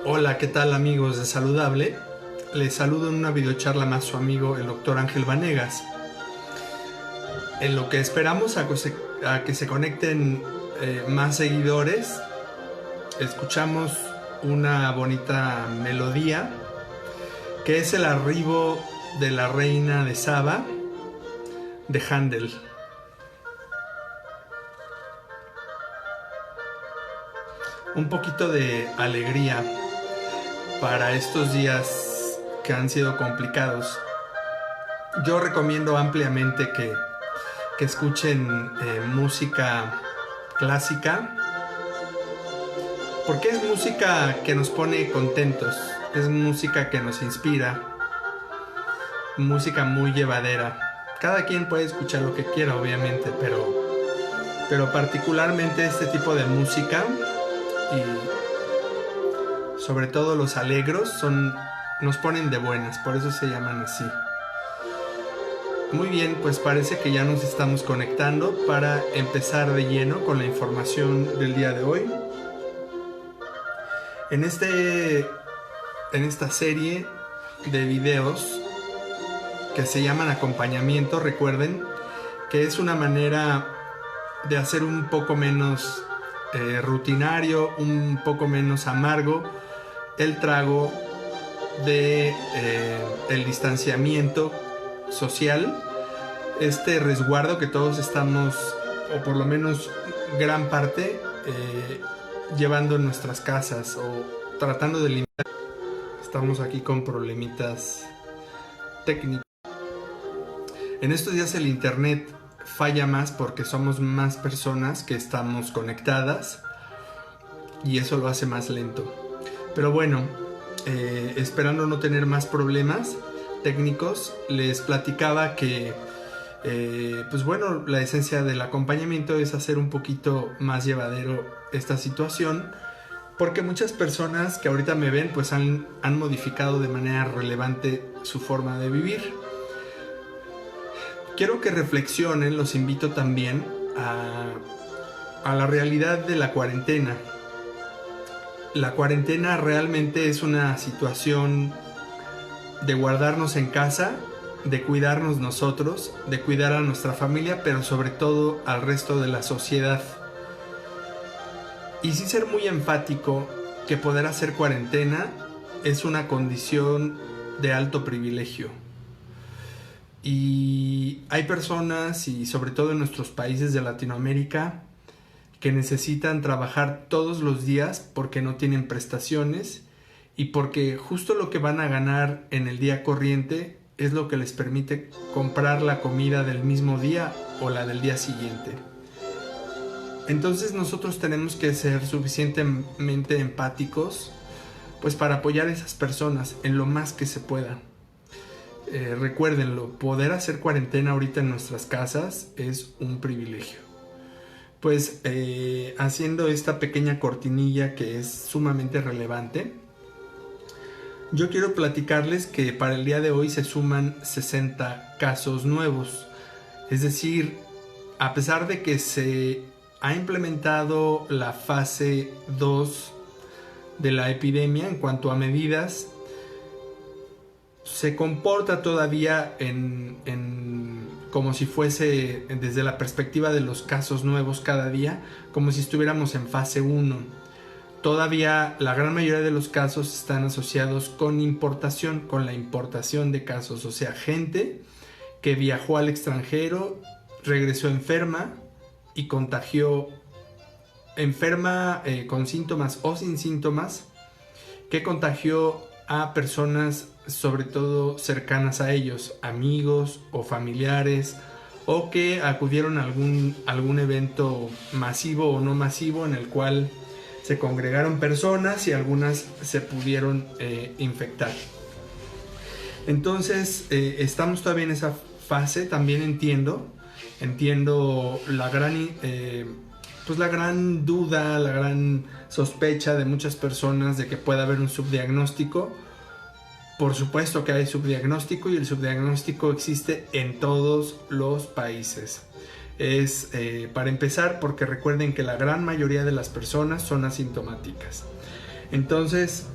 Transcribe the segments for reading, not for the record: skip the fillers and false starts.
Hola, ¿qué tal amigos de Saludable? Les saludo en una videocharla más su amigo el doctor Ángel Vanegas. En lo que esperamos a que se conecten más seguidores, escuchamos una bonita melodía que es el arribo de la reina de Saba de Händel. Un poquito de alegría para estos días que han sido complicados. Yo recomiendo ampliamente que escuchen música clásica, porque es música que nos pone contentos, es música que nos inspira, música muy llevadera. Cada quien puede escuchar lo que quiera, obviamente, pero particularmente este tipo de música y sobre todo los alegros nos ponen de buenas, por eso se llaman así. Muy bien, pues parece que ya nos estamos conectando para empezar de lleno con la información del día de hoy. En esta serie de videos que se llaman acompañamiento, recuerden que es una manera de hacer un poco menos rutinario, un poco menos amargo el trago de el distanciamiento social, este resguardo que todos estamos, o por lo menos gran parte, llevando en nuestras casas o tratando de limitar. Estamos aquí con problemitas técnicos. En estos días el internet falla más porque somos más personas que estamos conectadas y eso lo hace más lento. Pero bueno, esperando no tener más problemas técnicos, les platicaba que pues bueno, la esencia del acompañamiento es hacer un poquito más llevadero esta situación, porque muchas personas que ahorita me ven pues han modificado de manera relevante su forma de vivir. Quiero que reflexionen, los invito también a la realidad de la cuarentena. La cuarentena realmente es una situación de guardarnos en casa, de cuidarnos nosotros, de cuidar a nuestra familia, pero sobre todo al resto de la sociedad. Y sí ser muy enfático que poder hacer cuarentena es una condición de alto privilegio. Y hay personas, y sobre todo en nuestros países de Latinoamérica, que necesitan trabajar todos los días porque no tienen prestaciones y porque justo lo que van a ganar en el día corriente es lo que les permite comprar la comida del mismo día o la del día siguiente. Entonces nosotros tenemos que ser suficientemente empáticos pues para apoyar a esas personas en lo más que se pueda. Recuérdenlo, poder hacer cuarentena ahorita en nuestras casas es un privilegio. Pues haciendo esta pequeña cortinilla que es sumamente relevante, yo quiero platicarles que para el día de hoy se suman 60 casos nuevos. Es decir, a pesar de que se ha implementado la fase 2 de la epidemia en cuanto a medidas, se comporta todavía como si fuese desde la perspectiva de los casos nuevos cada día, como si estuviéramos en fase 1. Todavía la gran mayoría de los casos están asociados con la importación de casos, o sea, gente que viajó al extranjero, regresó enferma y contagió, enferma con síntomas o sin síntomas, que contagió a personas sobre todo cercanas a ellos, amigos o familiares, o que acudieron a algún evento masivo o no masivo en el cual se congregaron personas y algunas se pudieron infectar. Entonces estamos todavía en esa fase. También entiendo la gran duda, la gran sospecha de muchas personas de que pueda haber un subdiagnóstico. Por supuesto que hay subdiagnóstico y el subdiagnóstico existe en todos los países. Es para empezar porque recuerden que la gran mayoría de las personas son asintomáticas. Entonces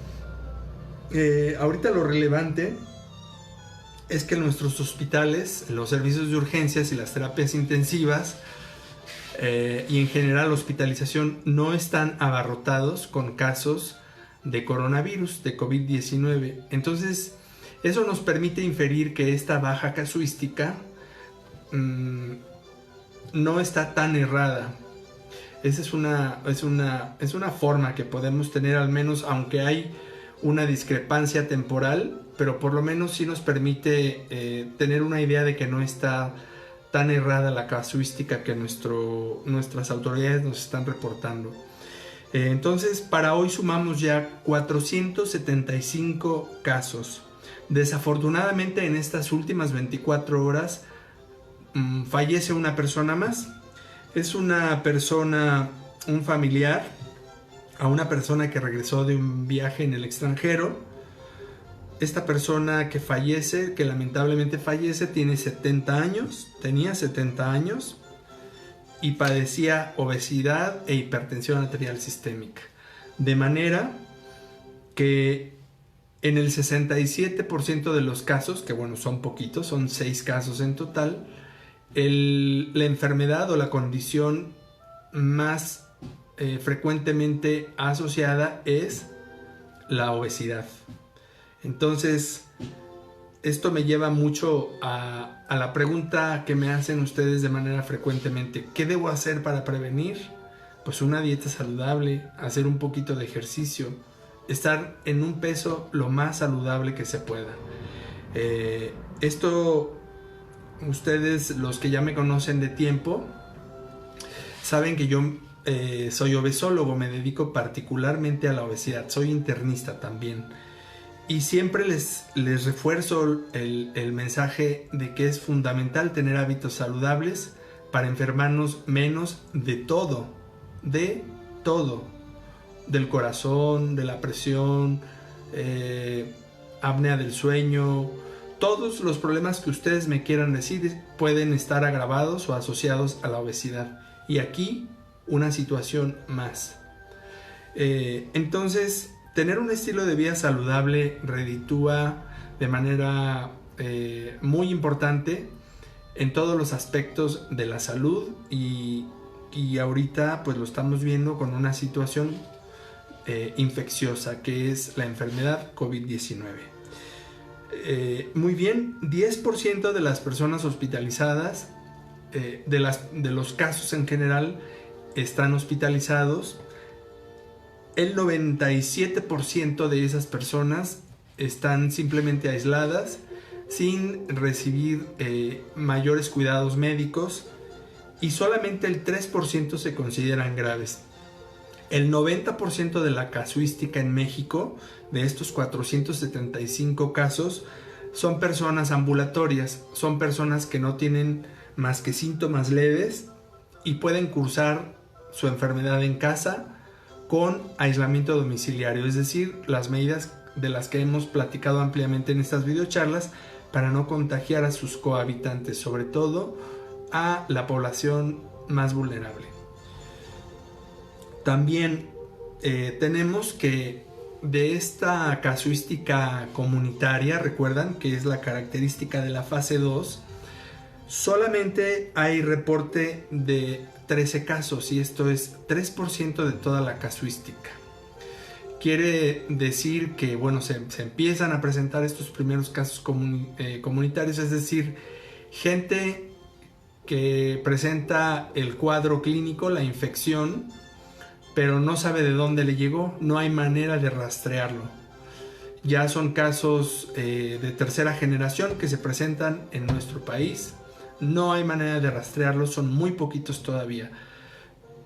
Ahorita lo relevante es que nuestros hospitales, los servicios de urgencias y las terapias intensivas y en general la hospitalización no están abarrotados con casos de coronavirus, de COVID-19. Entonces, eso nos permite inferir que esta baja casuística no está tan errada. Esa es una forma que podemos tener, al menos, aunque hay una discrepancia temporal, pero por lo menos sí nos permite tener una idea de que no está tan errada la casuística que nuestras autoridades nos están reportando. Entonces, para hoy sumamos ya 475 casos. Desafortunadamente, en estas últimas 24 horas fallece una persona más. Es una persona, un familiar, a una persona que regresó de un viaje en el extranjero. Esta persona que fallece, que lamentablemente fallece, tenía 70 años y padecía obesidad e hipertensión arterial sistémica. De manera que en el 67% de los casos, que bueno, son poquitos, son 6 casos en total, la enfermedad o la condición más frecuentemente asociada es la obesidad. Entonces, esto me lleva mucho a la pregunta que me hacen ustedes de manera frecuentemente: ¿qué debo hacer para prevenir? Pues una dieta saludable, hacer un poquito de ejercicio, estar en un peso lo más saludable que se pueda. Esto, ustedes, los que ya me conocen de tiempo, saben que yo soy obesólogo, me dedico particularmente a la obesidad, soy internista también. Y siempre les refuerzo el mensaje de que es fundamental tener hábitos saludables para enfermarnos menos de todo, del corazón, de la presión, apnea del sueño. Todos los problemas que ustedes me quieran decir pueden estar agravados o asociados a la obesidad. Y aquí una situación más. Entonces, tener un estilo de vida saludable reditúa de manera muy importante en todos los aspectos de la salud y ahorita pues lo estamos viendo con una situación infecciosa, que es la enfermedad COVID-19. Muy bien, 10% de las personas hospitalizadas, de los casos en general, están hospitalizados. El 97% de esas personas están simplemente aisladas, sin recibir mayores cuidados médicos, y solamente el 3% se consideran graves. El 90% de la casuística en México, de estos 475 casos, son personas ambulatorias, son personas que no tienen más que síntomas leves y pueden cursar su enfermedad en casa con aislamiento domiciliario, es decir, las medidas de las que hemos platicado ampliamente en estas videocharlas para no contagiar a sus cohabitantes, sobre todo a la población más vulnerable. También tenemos que de esta casuística comunitaria, recuerdan que es la característica de la fase 2, solamente hay reporte de 13 casos, y esto es 3% de toda la casuística. Quiere decir que, bueno, se empiezan a presentar estos primeros casos comunitarios, es decir, gente que presenta el cuadro clínico, la infección, pero no sabe de dónde le llegó, no hay manera de rastrearlo. Ya son casos de tercera generación que se presentan en nuestro país. No hay manera de rastrearlos, son muy poquitos todavía.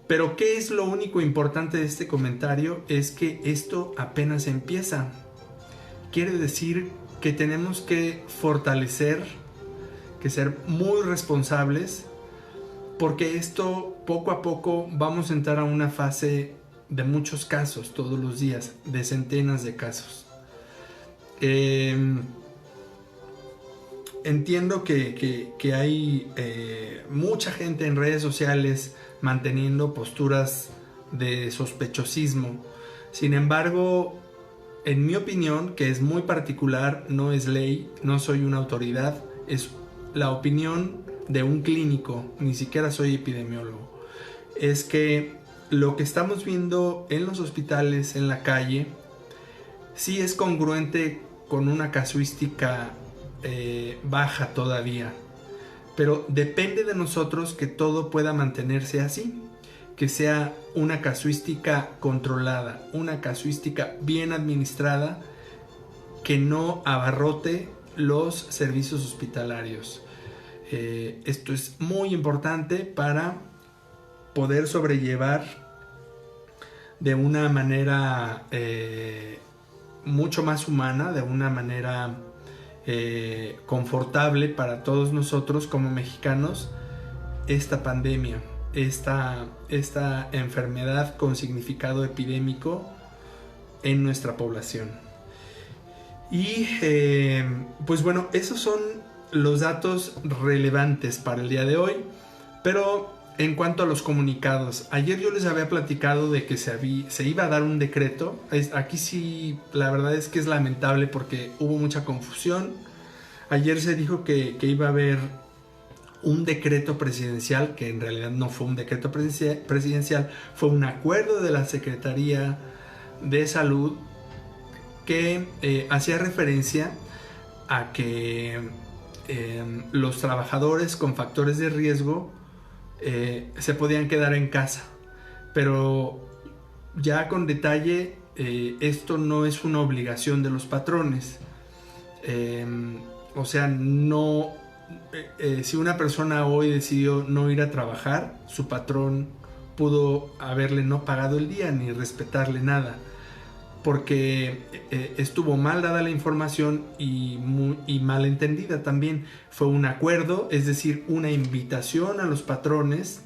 Pero ¿qué es lo único importante de este comentario? Es que esto apenas empieza. Quiere decir que tenemos que fortalecer, que ser muy responsables, porque esto poco a poco vamos a entrar a una fase de muchos casos todos los días, de centenas de casos. Entiendo que hay mucha gente en redes sociales manteniendo posturas de sospechosismo. Sin embargo, en mi opinión, que es muy particular, no es ley, no soy una autoridad, es la opinión de un clínico, ni siquiera soy epidemiólogo, es que lo que estamos viendo en los hospitales, en la calle, sí es congruente con una casuística baja todavía, pero depende de nosotros que todo pueda mantenerse así, que sea una casuística controlada, una casuística bien administrada, que no abarrote los servicios hospitalarios. Esto es muy importante para poder sobrellevar de una manera mucho más humana, de una manera confortable para todos nosotros como mexicanos, esta pandemia, esta enfermedad con significado epidémico en nuestra población. Y pues bueno, esos son los datos relevantes para el día de hoy. Pero en cuanto a los comunicados, ayer yo les había platicado de que se iba a dar un decreto. Aquí sí, la verdad es que es lamentable porque hubo mucha confusión. Ayer se dijo que iba a haber un decreto presidencial, que en realidad no fue un decreto presidencial, fue un acuerdo de la Secretaría de Salud que hacía referencia a que los trabajadores con factores de riesgo se podían quedar en casa, pero ya con detalle, esto no es una obligación de los patrones. O sea, no, si una persona hoy decidió no ir a trabajar, su patrón pudo haberle no pagado el día ni respetarle nada, porque estuvo mal dada la información y mal entendida también. Fue un acuerdo, es decir, una invitación a los patrones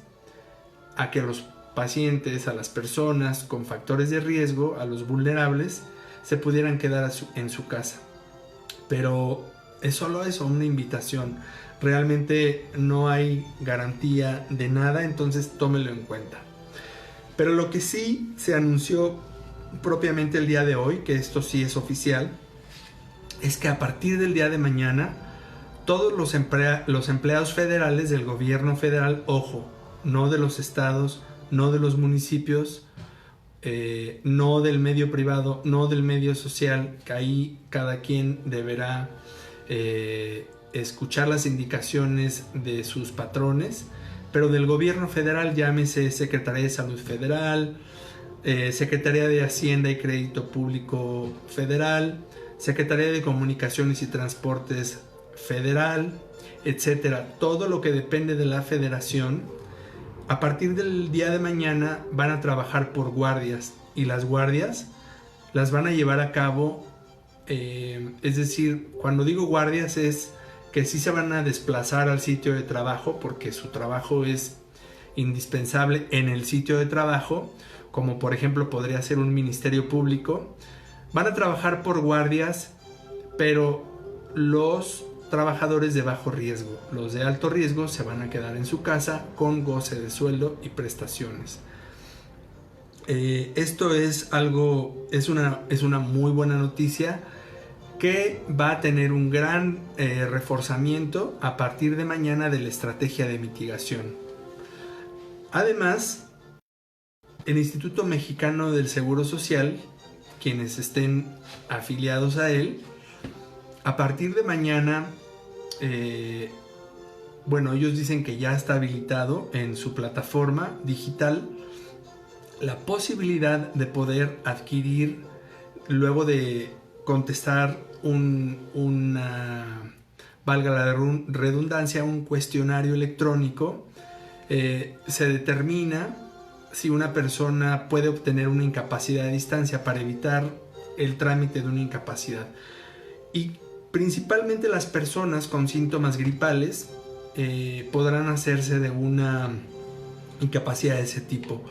a que los pacientes, a las personas con factores de riesgo, a los vulnerables, se pudieran quedar en su casa. Pero es solo eso, una invitación. Realmente no hay garantía de nada, entonces tómelo en cuenta. Pero lo que sí se anunció propiamente el día de hoy, que esto sí es oficial, es que a partir del día de mañana todos los empleados federales del gobierno federal, ojo, no de los estados, no de los municipios, no del medio privado, no del medio social, que ahí cada quien deberá escuchar las indicaciones de sus patrones, pero del gobierno federal, llámese Secretaría de Salud Federal, Secretaría de Hacienda y Crédito Público Federal, Secretaría de Comunicaciones y Transportes Federal, etcétera. Todo lo que depende de la federación, a partir del día de mañana van a trabajar por guardias, y las guardias las van a llevar a cabo, es decir, cuando digo guardias es que sí se van a desplazar al sitio de trabajo, porque su trabajo es indispensable en el sitio de trabajo, como por ejemplo podría ser un ministerio público. Van a trabajar por guardias, pero los trabajadores de bajo riesgo, los de alto riesgo, se van a quedar en su casa con goce de sueldo y prestaciones. Esto es algo, es una muy buena noticia que va a tener un gran reforzamiento a partir de mañana de la estrategia de mitigación. Además, el Instituto Mexicano del Seguro Social, quienes estén afiliados a él, a partir de mañana, bueno, ellos dicen que ya está habilitado en su plataforma digital la posibilidad de poder adquirir, luego de contestar valga la redundancia, un cuestionario electrónico, se determina si una persona puede obtener una incapacidad de distancia para evitar el trámite de una incapacidad. Y principalmente las personas con síntomas gripales podrán hacerse de una incapacidad de ese tipo.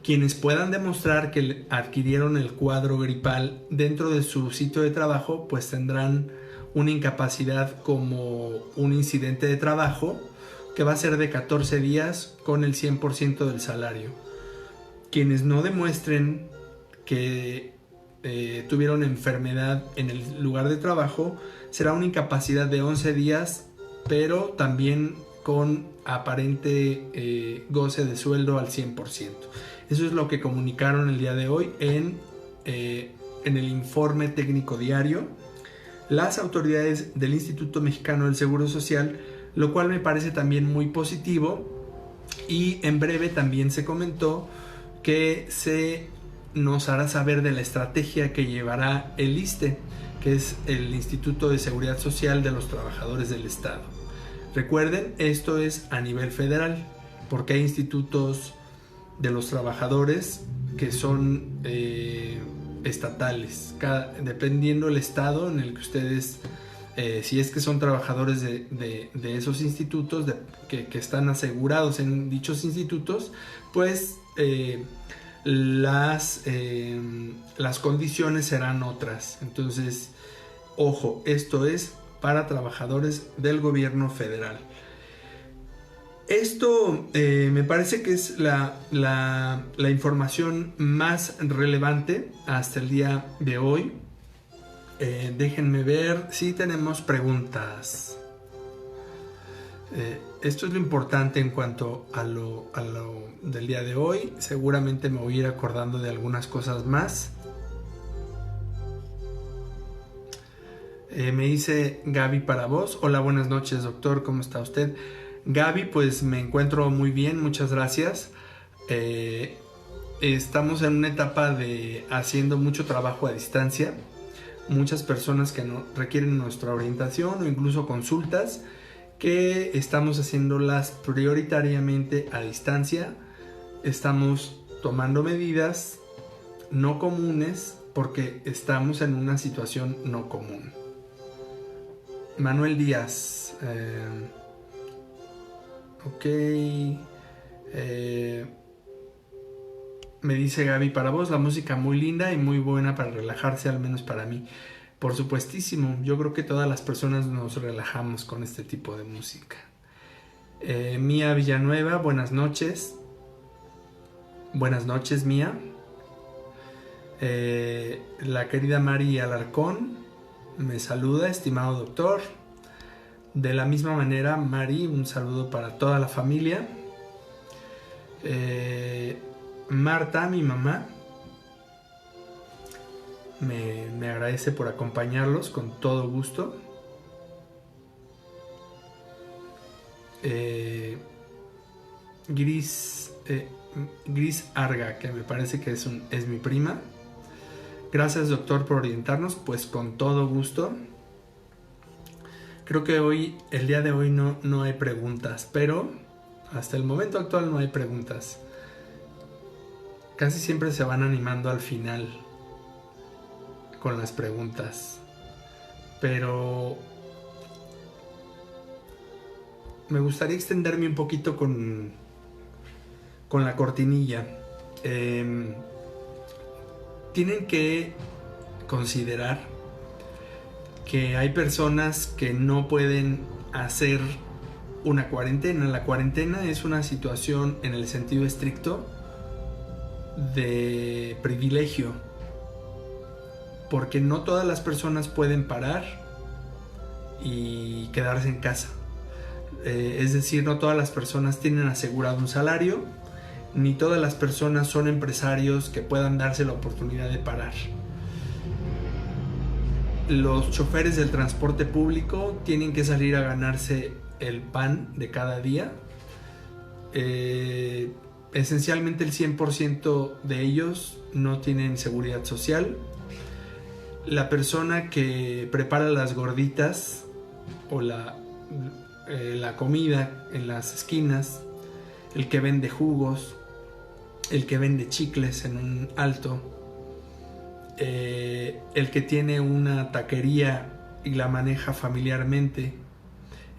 Quienes puedan demostrar que adquirieron el cuadro gripal dentro de su sitio de trabajo, pues tendrán una incapacidad como un incidente de trabajo, que va a ser de 14 días con el 100% del salario. Quienes no demuestren que tuvieron enfermedad en el lugar de trabajo, será una incapacidad de 11 días, pero también con aparente goce de sueldo al 100%. Eso es lo que comunicaron el día de hoy en el informe técnico diario las autoridades del Instituto Mexicano del Seguro Social, lo cual me parece también muy positivo. Y en breve también se comentó que se nos hará saber de la estrategia que llevará el ISSSTE, que es el Instituto de Seguridad Social de los Trabajadores del Estado. Recuerden, esto es a nivel federal, porque hay institutos de los trabajadores que son estatales, dependiendo del estado en el que ustedes, si es que son trabajadores de esos institutos que están asegurados en dichos institutos, pues las condiciones serán otras. Entonces, ojo, esto es para trabajadores del gobierno federal. Esto me parece que es la información más relevante hasta el día de hoy. Déjenme ver si tenemos preguntas. Esto es lo importante en cuanto a lo del día de hoy. Seguramente me voy a ir acordando de algunas cosas más. Me dice Gaby para vos. Hola, buenas noches, doctor. ¿Cómo está usted? Gaby, pues me encuentro muy bien, muchas gracias. Estamos en una etapa de haciendo mucho trabajo a distancia. Muchas personas que requieren nuestra orientación o incluso consultas, que estamos haciéndolas prioritariamente a distancia. Estamos tomando medidas no comunes porque estamos en una situación no común. Manuel Díaz, me dice Gaby, para vos la música muy linda y muy buena para relajarse, al menos para mí. Por supuestísimo, yo creo que todas las personas nos relajamos con este tipo de música. Mía Villanueva, buenas noches. Buenas noches, Mía. La querida Mari Alarcón me saluda, estimado doctor. De la misma manera, Mari, un saludo para toda la familia. Marta, mi mamá, me agradece por acompañarlos con todo gusto. Gris Arga, que me parece que es mi prima. Gracias, doctor, por orientarnos. Pues con todo gusto. Creo que el día de hoy no hay preguntas, pero hasta el momento actual no hay preguntas. Casi siempre se van animando al final con las preguntas, pero me gustaría extenderme un poquito con la cortinilla. Tienen que considerar que hay personas que no pueden hacer una cuarentena. La cuarentena es una situación en el sentido estricto de privilegio, porque no todas las personas pueden parar y quedarse en casa. Es decir, no todas las personas tienen asegurado un salario, ni todas las personas son empresarios que puedan darse la oportunidad de parar. Los choferes del transporte público tienen que salir a ganarse el pan de cada día. Esencialmente el 100% de ellos no tienen seguridad social. La persona que prepara las gorditas o la comida en las esquinas, el que vende jugos, el que vende chicles en un alto, el que tiene una taquería y la maneja familiarmente,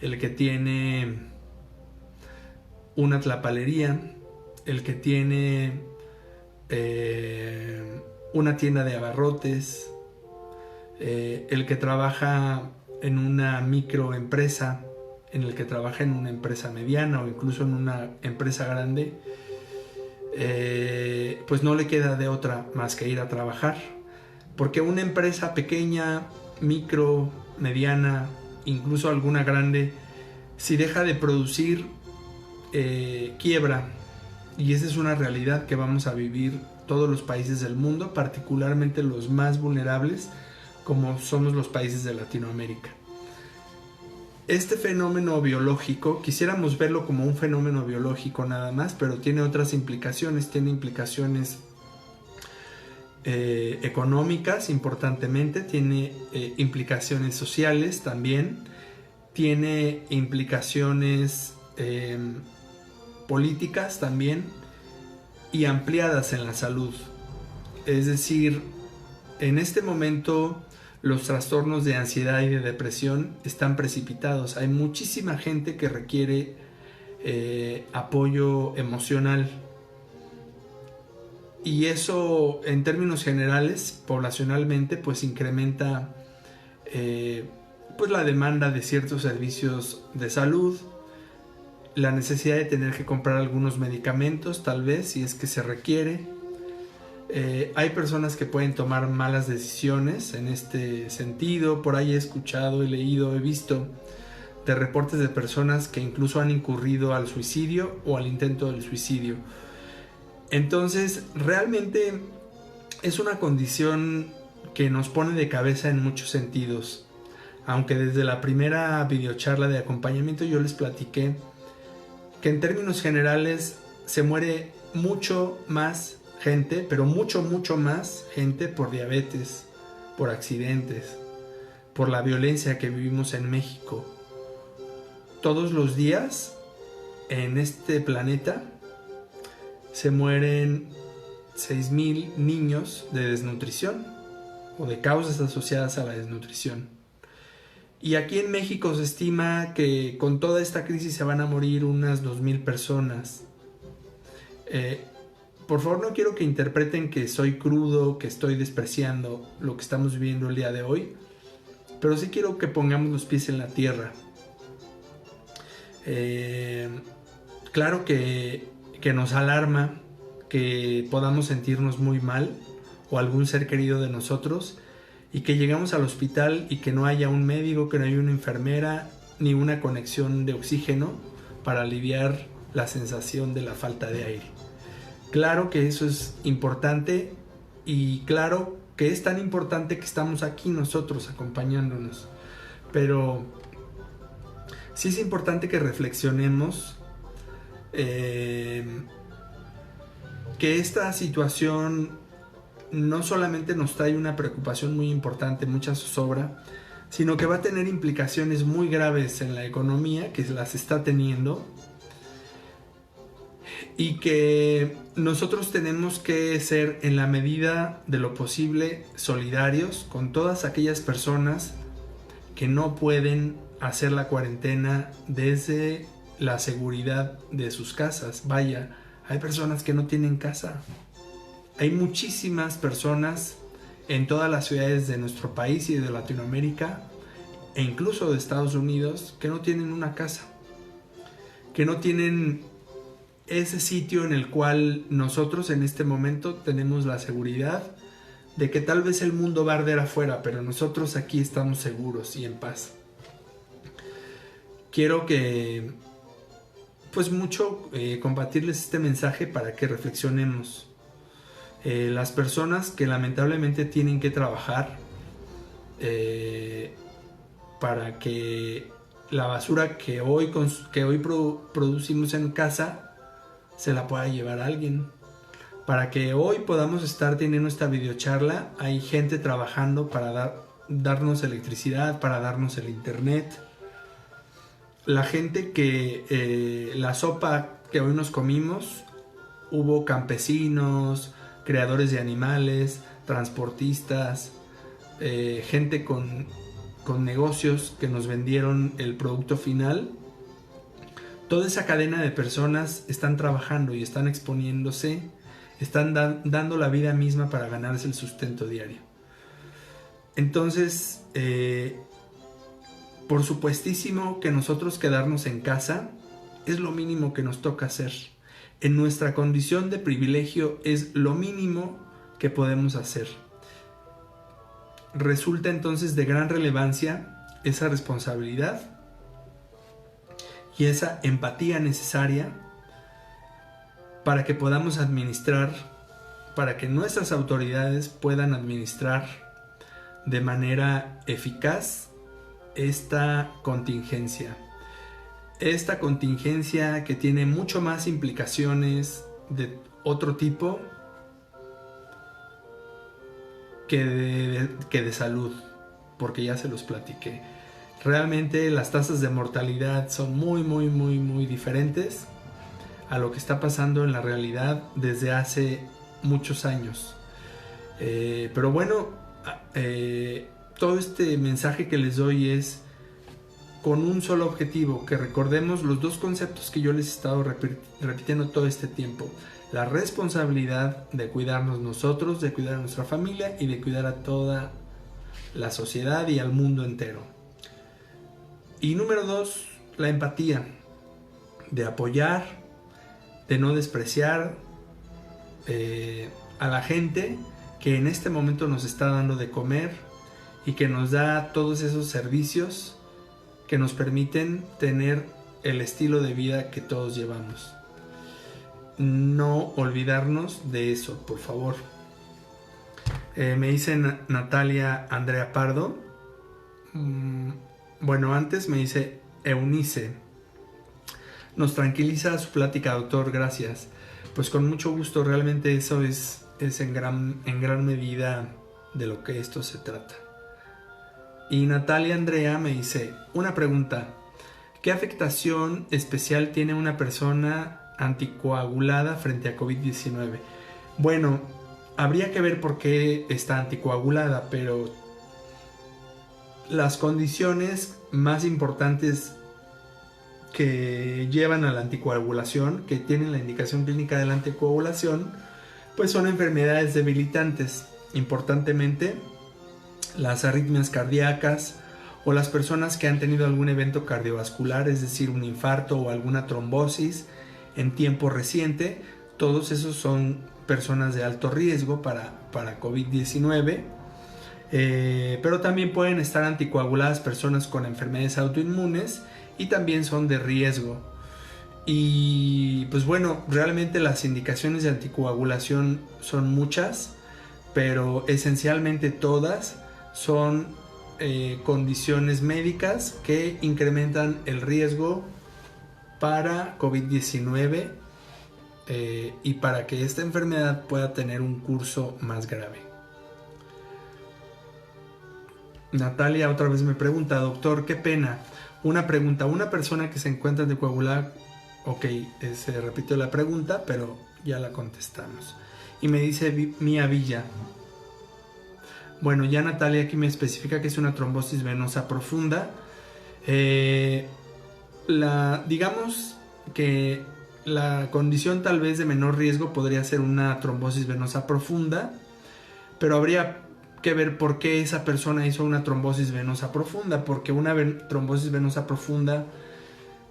el que tiene una tlapalería, el que tiene una tienda de abarrotes, el que trabaja en una microempresa, en el que trabaja en una empresa mediana o incluso en una empresa grande, pues no le queda de otra más que ir a trabajar. Porque una empresa pequeña, micro, mediana, incluso alguna grande, si deja de producir, quiebra. Y esa es una realidad que vamos a vivir todos los países del mundo, particularmente los más vulnerables, como somos los países de Latinoamérica. Este fenómeno biológico, quisiéramos verlo como un fenómeno biológico nada más, pero tiene otras implicaciones, tiene implicaciones económicas importantemente, tiene implicaciones sociales también, tiene implicaciones políticas también y ampliadas en la salud. Es decir, en este momento los trastornos de ansiedad y de depresión están precipitados. Hay muchísima gente que requiere apoyo emocional. Y eso, en términos generales, poblacionalmente, pues incrementa pues la demanda de ciertos servicios de salud, la necesidad de tener que comprar algunos medicamentos, tal vez, si es que se requiere. Hay personas que pueden tomar malas decisiones en este sentido. Por ahí he escuchado, he leído, he visto de reportes de personas que incluso han incurrido al suicidio o al intento del suicidio. Entonces, realmente es una condición que nos pone de cabeza en muchos sentidos. Aunque desde la primera videocharla de acompañamiento yo les platiqué que en términos generales se muere mucho más gente, pero mucho más gente por diabetes, por accidentes, por la violencia que vivimos en México. Todos los días en este planeta se mueren 6,000 niños de desnutrición o de causas asociadas a la desnutrición. Y aquí en México se estima que con toda esta crisis se van a morir unas 2,000 personas. Por favor, no quiero que interpreten que soy crudo, que estoy despreciando lo que estamos viviendo el día de hoy, pero sí quiero que pongamos los pies en la tierra. Claro que nos alarma que podamos sentirnos muy mal o algún ser querido de nosotros y que llegamos al hospital y que no haya un médico, que no haya una enfermera ni una conexión de oxígeno para aliviar la sensación de la falta de aire. Claro que eso es importante y claro que es tan importante que estamos aquí nosotros acompañándonos, pero sí es importante que reflexionemos que esta situación no solamente nos trae una preocupación muy importante, mucha zozobra, sino que va a tener implicaciones muy graves en la economía, que las está teniendo, y que nosotros tenemos que ser, en la medida de lo posible, solidarios con todas aquellas personas que no pueden hacer la cuarentena desde la seguridad de sus casas. Vaya, hay personas que no tienen casa. Hay muchísimas personas en todas las ciudades de nuestro país y de Latinoamérica e incluso de Estados Unidos que no tienen una casa, que no tienen ese sitio en el cual nosotros en este momento tenemos la seguridad de que tal vez el mundo va a arder afuera, pero nosotros aquí estamos seguros y en paz. Quiero que compartirles este mensaje para que reflexionemos. Las personas que lamentablemente tienen que trabajar para que la basura que hoy producimos en casa se la pueda llevar a alguien. Para que hoy podamos estar teniendo esta videocharla, hay gente trabajando para darnos electricidad, para darnos el internet. La gente que la sopa que hoy nos comimos, hubo campesinos, creadores de animales, transportistas, gente con negocios que nos vendieron el producto final. Toda esa cadena de personas están trabajando y están exponiéndose, están dando la vida misma para ganarse el sustento diario. Entonces, por supuestísimo que nosotros quedarnos en casa es lo mínimo que nos toca hacer. En nuestra condición de privilegio es lo mínimo que podemos hacer. resulta entonces de gran relevancia esa responsabilidad y esa empatía necesaria para que podamos administrar, para que nuestras autoridades puedan administrar de manera eficaz esta contingencia. Esta contingencia que tiene mucho más implicaciones de otro tipo que de salud, porque ya se los platiqué. Realmente las tasas de mortalidad son muy diferentes a lo que está pasando en la realidad desde hace muchos años. Pero bueno, todo este mensaje que les doy es con un solo objetivo, que recordemos los dos conceptos que yo les he estado repitiendo todo este tiempo: la responsabilidad de cuidarnos nosotros, de cuidar a nuestra familia y de cuidar a toda la sociedad y al mundo entero. Y número 2, la empatía, de apoyar, de no despreciar a la gente que en este momento nos está dando de comer y que nos da todos esos servicios que nos permiten tener el estilo de vida que todos llevamos. No olvidarnos de eso, por favor. Me dice Natalia Andrea Pardo. Bueno, antes me dice Eunice. Nos tranquiliza su plática, doctor, gracias. Pues con mucho gusto, realmente eso es en gran medida de lo que esto se trata. Y Natalia Andrea me dice, una pregunta: ¿qué afectación especial tiene una persona anticoagulada frente a COVID-19? Bueno, habría que ver por qué está anticoagulada, pero las condiciones más importantes que llevan a la anticoagulación, que tienen la indicación clínica de la anticoagulación, pues son enfermedades debilitantes, importantemente las arritmias cardíacas o las personas que han tenido algún evento cardiovascular, es decir, un infarto o alguna trombosis en tiempo reciente. Todos esos son personas de alto riesgo para COVID-19, pero también pueden estar anticoaguladas personas con enfermedades autoinmunes y también son de riesgo. Y pues bueno, realmente las indicaciones de anticoagulación son muchas, pero esencialmente todas son condiciones médicas que incrementan el riesgo para COVID-19 y para que esta enfermedad pueda tener un curso más grave. Natalia otra vez me pregunta, doctor, qué pena. Una pregunta, una persona que se encuentra anticoagulada, ok, se repitió la pregunta, pero ya la contestamos. Y me dice Mía Villa. Bueno, ya Natalia aquí me especifica que es una trombosis venosa profunda. Digamos que la condición tal vez de menor riesgo podría ser una trombosis venosa profunda, pero habría que ver por qué esa persona hizo una trombosis venosa profunda, porque una trombosis venosa profunda,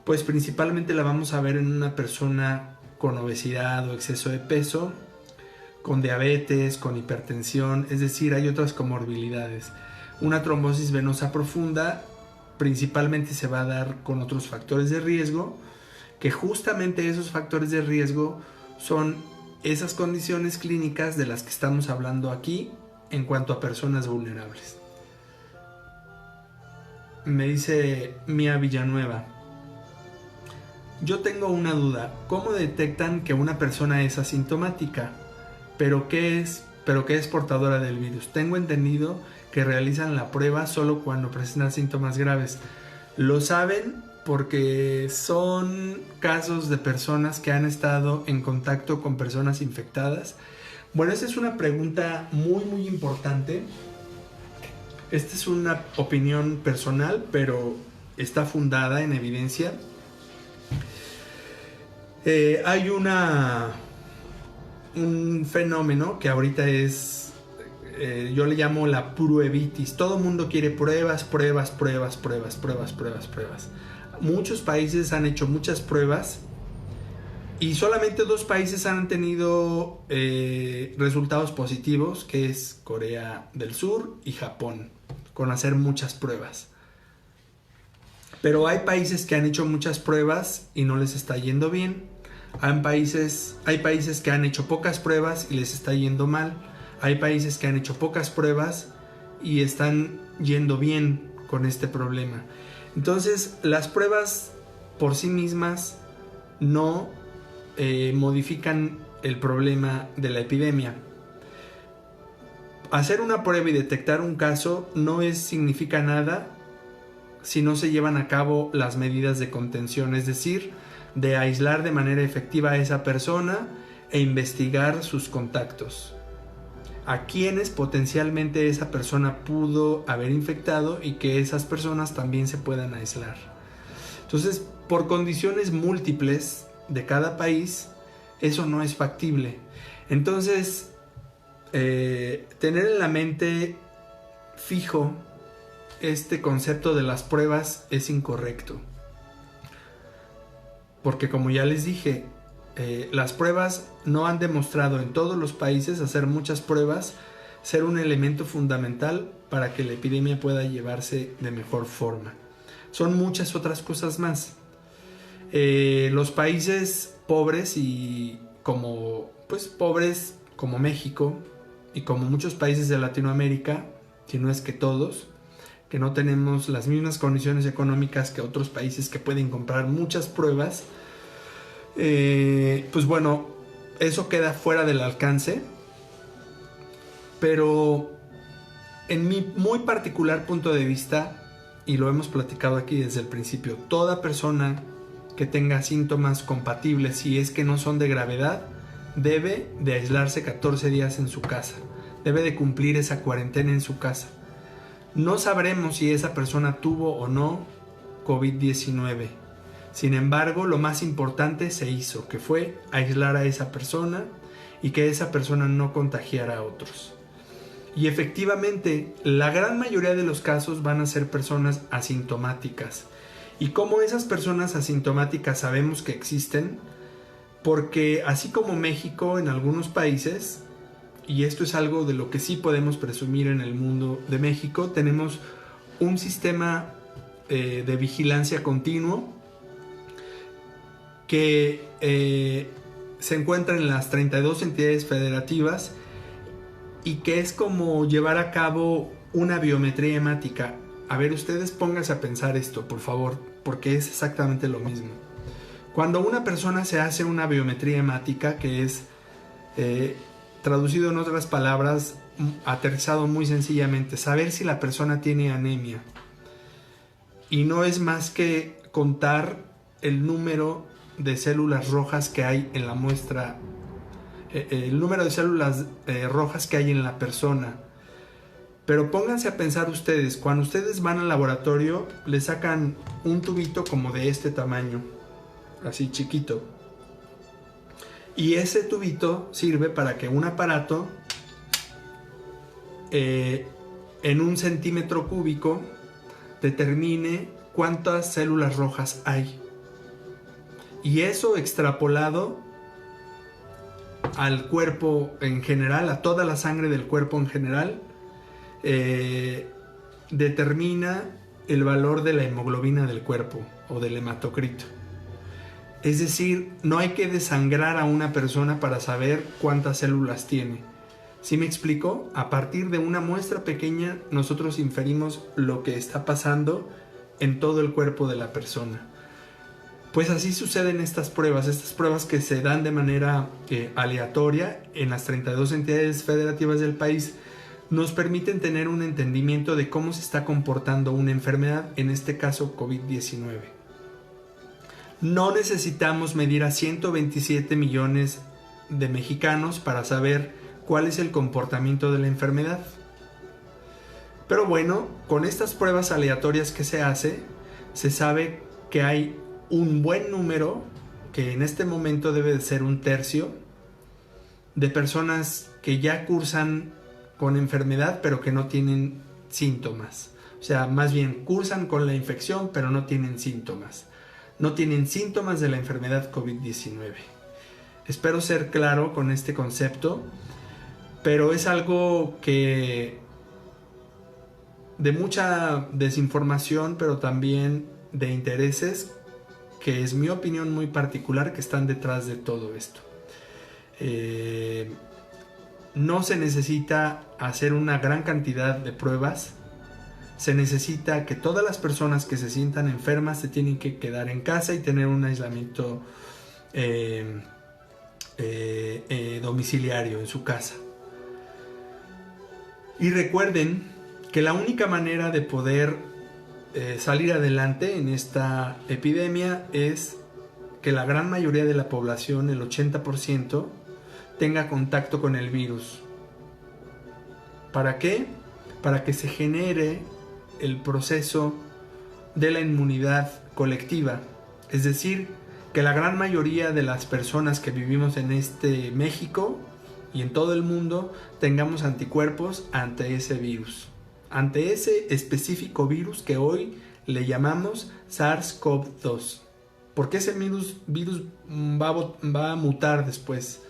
pues principalmente la vamos a ver en una persona con obesidad o exceso de peso, con diabetes, con hipertensión, es decir, hay otras comorbilidades. Una trombosis venosa profunda principalmente se va a dar con otros factores de riesgo, que justamente esos factores de riesgo son esas condiciones clínicas de las que estamos hablando aquí en cuanto a personas vulnerables. Me dice Mía Villanueva, yo tengo una duda, ¿cómo detectan que una persona es asintomática? ¿Pero que es portadora del virus? Tengo entendido que realizan la prueba solo cuando presentan síntomas graves. Lo saben porque son casos de personas que han estado en contacto con personas infectadas. Bueno, esta es una pregunta muy importante. Esta es una opinión personal, pero está fundada en evidencia. Hay un fenómeno que ahorita es, yo le llamo la pruebitis. Todo el mundo quiere pruebas. Muchos países han hecho muchas pruebas Y solamente 2 países han tenido resultados positivos, que es Corea del Sur y Japón, con hacer muchas pruebas. Pero hay países que han hecho muchas pruebas y no les está yendo bien. Hay países que han hecho pocas pruebas y les está yendo mal. Hay países que han hecho pocas pruebas y están yendo bien con este problema. Entonces, las pruebas por sí mismas no modifican el problema de la epidemia. Hacer una prueba y detectar un caso no significa nada si no se llevan a cabo las medidas de contención, es decir, de aislar de manera efectiva a esa persona e investigar sus contactos, a quienes potencialmente esa persona pudo haber infectado y que esas personas también se puedan aislar. Entonces, por condiciones múltiples de cada país, eso no es factible. Entonces, tener en la mente fijo este concepto de las pruebas es incorrecto. Porque como ya les dije, las pruebas no han demostrado en todos los países, hacer muchas pruebas, ser un elemento fundamental para que la epidemia pueda llevarse de mejor forma. Son muchas otras cosas más. Los países pobres y pobres como México y como muchos países de Latinoamérica, si no es que todos, que no tenemos las mismas condiciones económicas que otros países que pueden comprar muchas pruebas, pues bueno, eso queda fuera del alcance. Pero en mi muy particular punto de vista, y lo hemos platicado aquí desde el principio, toda persona que tenga síntomas compatibles, si es que no son de gravedad, debe de aislarse 14 días en su casa, debe de cumplir esa cuarentena en su casa. No sabremos si esa persona tuvo o no COVID-19. Sin embargo, lo más importante se hizo, que fue aislar a esa persona y que esa persona no contagiara a otros. Y efectivamente, la gran mayoría de los casos van a ser personas asintomáticas. ¿Y cómo esas personas asintomáticas sabemos que existen? Porque así como México, en algunos países, y esto es algo de lo que sí podemos presumir en el mundo de México, tenemos un sistema de vigilancia continuo que se encuentra en las 32 entidades federativas y que es como llevar a cabo una biometría hemática. A ver, ustedes pónganse a pensar esto, por favor, porque es exactamente lo mismo. Cuando una persona se hace una biometría hemática, que es traducido en otras palabras, aterrizado muy sencillamente, saber si la persona tiene anemia. Y no es más que contar el número de células rojas que hay en la muestra, el número de células rojas que hay en la persona. Pero pónganse a pensar ustedes, cuando ustedes van al laboratorio, le sacan un tubito como de este tamaño, así chiquito. Y ese tubito sirve para que un aparato en 1 centímetro cúbico determine cuántas células rojas hay. Y eso extrapolado al cuerpo en general, a toda la sangre del cuerpo en general, determina el valor de la hemoglobina del cuerpo o del hematocrito. Es decir, no hay que desangrar a una persona para saber cuántas células tiene. ¿Sí me explico? A partir de una muestra pequeña, nosotros inferimos lo que está pasando en todo el cuerpo de la persona. Pues así suceden estas pruebas que se dan de manera aleatoria en las 32 entidades federativas del país, nos permiten tener un entendimiento de cómo se está comportando una enfermedad, en este caso COVID-19. No necesitamos medir a 127 millones de mexicanos para saber cuál es el comportamiento de la enfermedad. Pero bueno, con estas pruebas aleatorias que se hace, se sabe que hay un buen número, que en este momento debe de ser 1/3, de personas que ya cursan con enfermedad pero que no tienen síntomas. O sea, más bien cursan con la infección pero no tienen síntomas. No tienen síntomas de la enfermedad COVID-19. Espero ser claro con este concepto, pero es algo que de mucha desinformación, pero también de intereses, que es mi opinión muy particular, que están detrás de todo esto. No se necesita hacer una gran cantidad de pruebas. Se necesita que todas las personas que se sientan enfermas se tienen que quedar en casa y tener un aislamiento domiciliario en su casa. Y recuerden que la única manera de poder salir adelante en esta epidemia es que la gran mayoría de la población, el 80%, tenga contacto con el virus. ¿Para qué? Para que se genere el proceso de la inmunidad colectiva. Es decir, que la gran mayoría de las personas que vivimos en este México y en todo el mundo tengamos anticuerpos ante ese virus. Ante ese específico virus que hoy le llamamos SARS-CoV-2. Porque ese virus va a mutar después.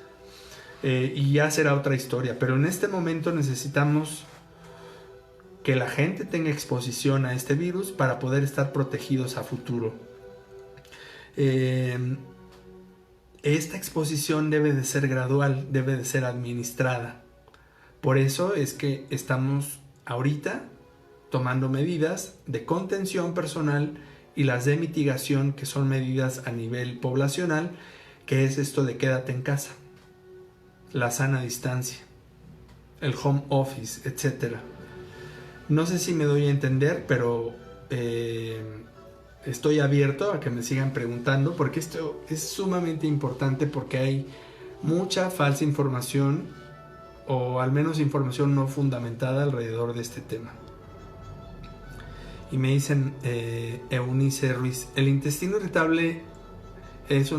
Y ya será otra historia. Pero en este momento necesitamos que la gente tenga exposición a este virus para poder estar protegidos a futuro. Esta exposición debe de ser gradual, debe de ser administrada. Por eso es que estamos ahorita tomando medidas de contención personal y las de mitigación, que son medidas a nivel poblacional, que es esto de quédate en casa, la sana distancia, el home office, etc. No sé si me doy a entender, pero estoy abierto a que me sigan preguntando, porque esto es sumamente importante, porque hay mucha falsa información, o al menos información no fundamentada alrededor de este tema. Y me dicen Eunice Ruiz, el intestino irritable es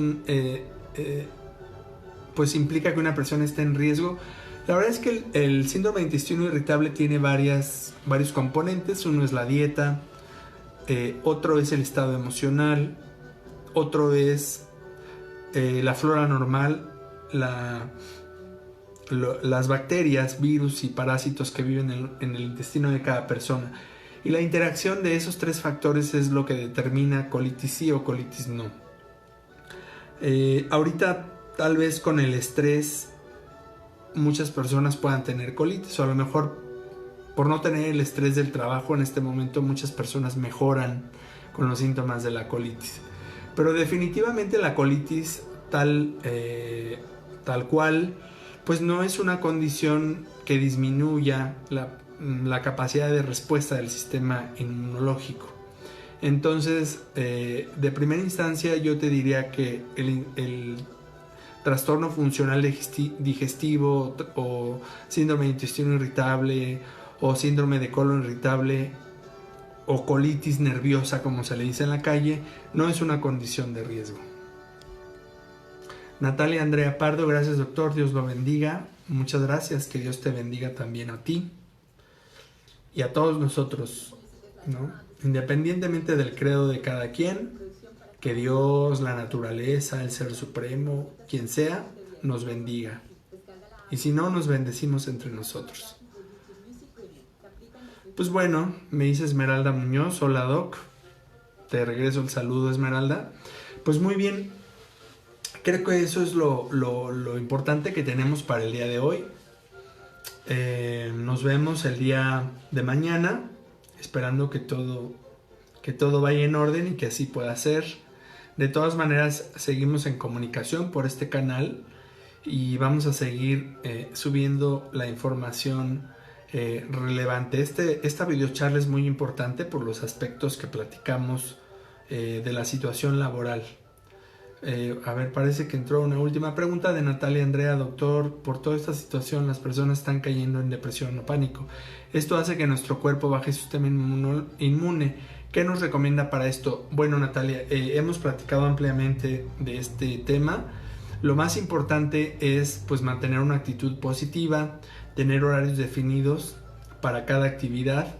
pues implica que una persona esté en riesgo. La verdad es que el síndrome de intestino irritable tiene varios componentes. Uno es la dieta, otro es el estado emocional, otro es la flora normal, las bacterias, virus y parásitos que viven en el intestino de cada persona. Y la interacción de esos tres factores es lo que determina colitis sí o colitis no. Ahorita, tal vez con el estrés, muchas personas puedan tener colitis, o a lo mejor por no tener el estrés del trabajo en este momento muchas personas mejoran con los síntomas de la colitis. Pero definitivamente la colitis tal cual, pues no es una condición que disminuya la capacidad de respuesta del sistema inmunológico. Entonces, de primera instancia yo te diría que el trastorno funcional digestivo o síndrome de intestino irritable o síndrome de colon irritable o colitis nerviosa, como se le dice en la calle, no es una condición de riesgo. Natalia Andrea Pardo, gracias doctor, Dios lo bendiga. Muchas gracias, que Dios te bendiga también a ti y a todos nosotros, ¿no? Independientemente del credo de cada quien, que Dios, la naturaleza, el Ser Supremo, quien sea, nos bendiga. Y si no, nos bendecimos entre nosotros. Pues bueno, me dice Esmeralda Muñoz, hola Doc, te regreso el saludo Esmeralda. Pues muy bien, creo que eso es lo importante que tenemos para el día de hoy. Nos vemos el día de mañana, esperando que todo vaya en orden y que así pueda ser. De todas maneras, seguimos en comunicación por este canal y vamos a seguir subiendo la información relevante. Esta videocharla es muy importante por los aspectos que platicamos de la situación laboral. A ver, parece que entró una última pregunta de Natalia Andrea. Doctor, por toda esta situación las personas están cayendo en depresión o pánico. Esto hace que nuestro cuerpo baje su sistema inmune. ¿Qué nos recomienda para esto? Bueno, Natalia, hemos platicado ampliamente de este tema. Lo más importante es pues mantener una actitud positiva, tener horarios definidos para cada actividad.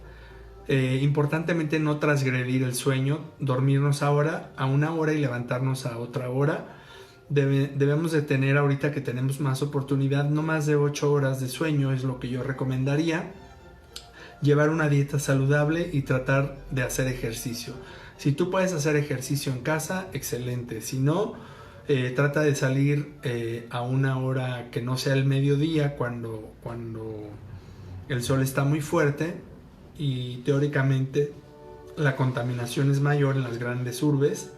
Importantemente no transgredir el sueño, dormirnos ahora a una hora y levantarnos a otra hora. debemos de tener, ahorita que tenemos más oportunidad, no más de 8 horas de sueño es lo que yo recomendaría. Llevar una dieta saludable y tratar de hacer ejercicio. Si tú puedes hacer ejercicio en casa, excelente. Si no, trata de salir a una hora que no sea el mediodía, cuando el sol está muy fuerte y teóricamente la contaminación es mayor en las grandes urbes.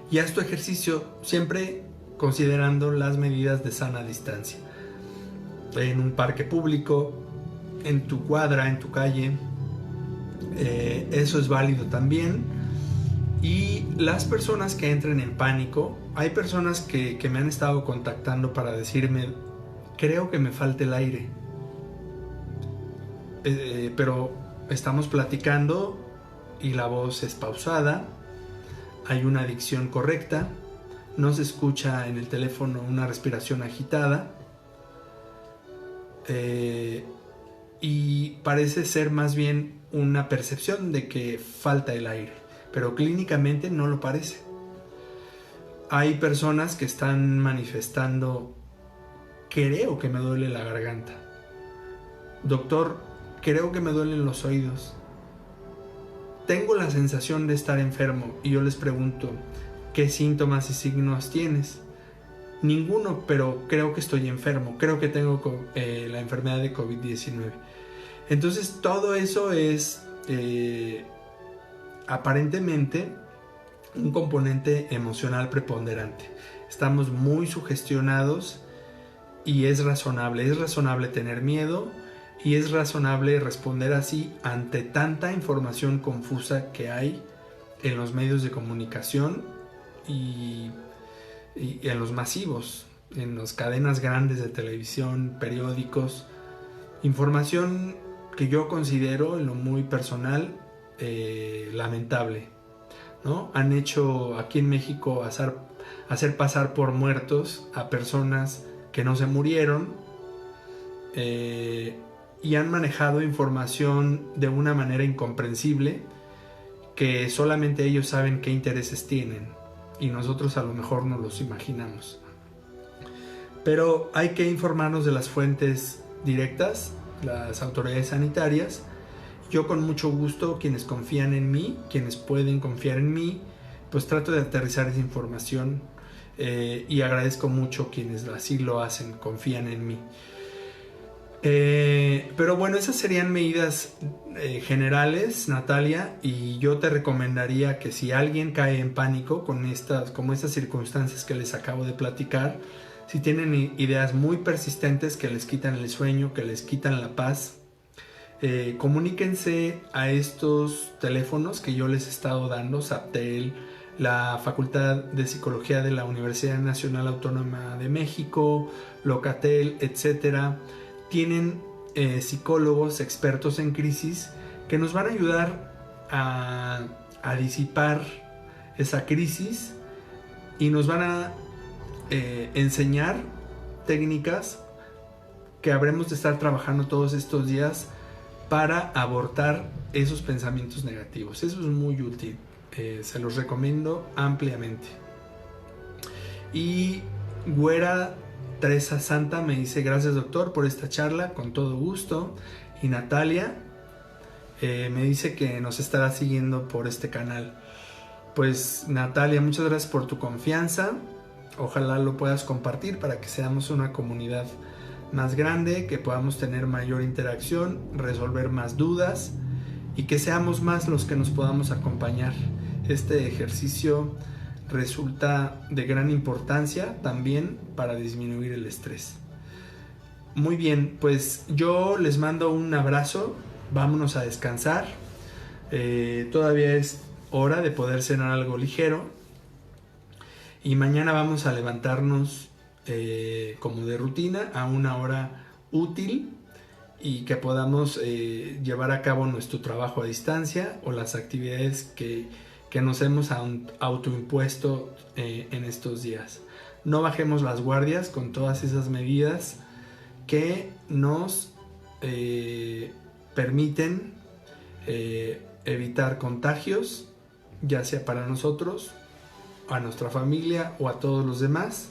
Y haz tu ejercicio siempre considerando las medidas de sana distancia. En un parque público, en tu cuadra, en tu calle, eso es válido también. Y las personas que entren en pánico, hay personas que me han estado contactando para decirme, creo que me falta el aire, pero estamos platicando y la voz es pausada, hay una dicción correcta, no se escucha en el teléfono una respiración agitada, y parece ser más bien una percepción de que falta el aire, pero clínicamente no lo parece. Hay personas que están manifestando, creo que me duele la garganta, doctor, creo que me duelen los oídos, tengo la sensación de estar enfermo. Y yo les pregunto, ¿qué síntomas y signos tienes? Ninguno, pero creo que estoy enfermo, creo que tengo la enfermedad de COVID-19. Entonces todo eso es aparentemente un componente emocional preponderante. Estamos muy sugestionados y es razonable tener miedo y es razonable responder así ante tanta información confusa que hay en los medios de comunicación y en los masivos, en las cadenas grandes de televisión, periódicos, información que yo considero en lo muy personal lamentable, ¿no? Han hecho aquí en México hacer pasar por muertos a personas que no se murieron, y han manejado información de una manera incomprensible que solamente ellos saben qué intereses tienen y nosotros a lo mejor no los imaginamos. Pero hay que informarnos de las fuentes directas, las autoridades sanitarias. Yo con mucho gusto, quienes confían en mí, quienes pueden confiar en mí, pues trato de aterrizar esa información, y agradezco mucho quienes así lo hacen, confían en mí. Pero bueno, esas serían medidas generales, Natalia, y yo te recomendaría que si alguien cae en pánico como estas circunstancias que les acabo de platicar, si tienen ideas muy persistentes que les quitan el sueño, que les quitan la paz, comuníquense a estos teléfonos que yo les he estado dando, SAPTEL, la Facultad de Psicología de la Universidad Nacional Autónoma de México, Locatel, etcétera. Tienen psicólogos expertos en crisis que nos van a ayudar a disipar esa crisis y nos van a enseñar técnicas que habremos de estar trabajando todos estos días para abortar esos pensamientos negativos. Eso es muy útil, se los recomiendo ampliamente. Y Güera Teresa Santa me dice, gracias doctor por esta charla, con todo gusto. Y Natalia me dice que nos estará siguiendo por este canal. Pues Natalia, muchas gracias por tu confianza, ojalá lo puedas compartir para que seamos una comunidad más grande, que podamos tener mayor interacción, resolver más dudas y que seamos más los que nos podamos acompañar. Este ejercicio resulta de gran importancia también para disminuir el estrés. Muy bien, pues yo les mando un abrazo, vámonos a descansar, todavía es hora de poder cenar algo ligero y mañana vamos a levantarnos como de rutina a una hora útil y que podamos llevar a cabo nuestro trabajo a distancia o las actividades que nos hemos autoimpuesto en estos días. No bajemos las guardias con todas esas medidas que nos permiten evitar contagios, ya sea para nosotros a nuestra familia o a todos los demás.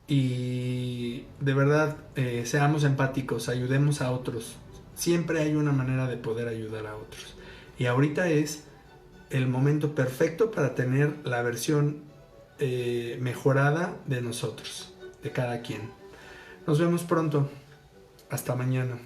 Y de verdad, seamos empáticos, ayudemos a otros. Siempre hay una manera de poder ayudar a otros. Y ahorita es el momento perfecto para tener la versión mejorada de nosotros, de cada quien. Nos vemos pronto. Hasta mañana.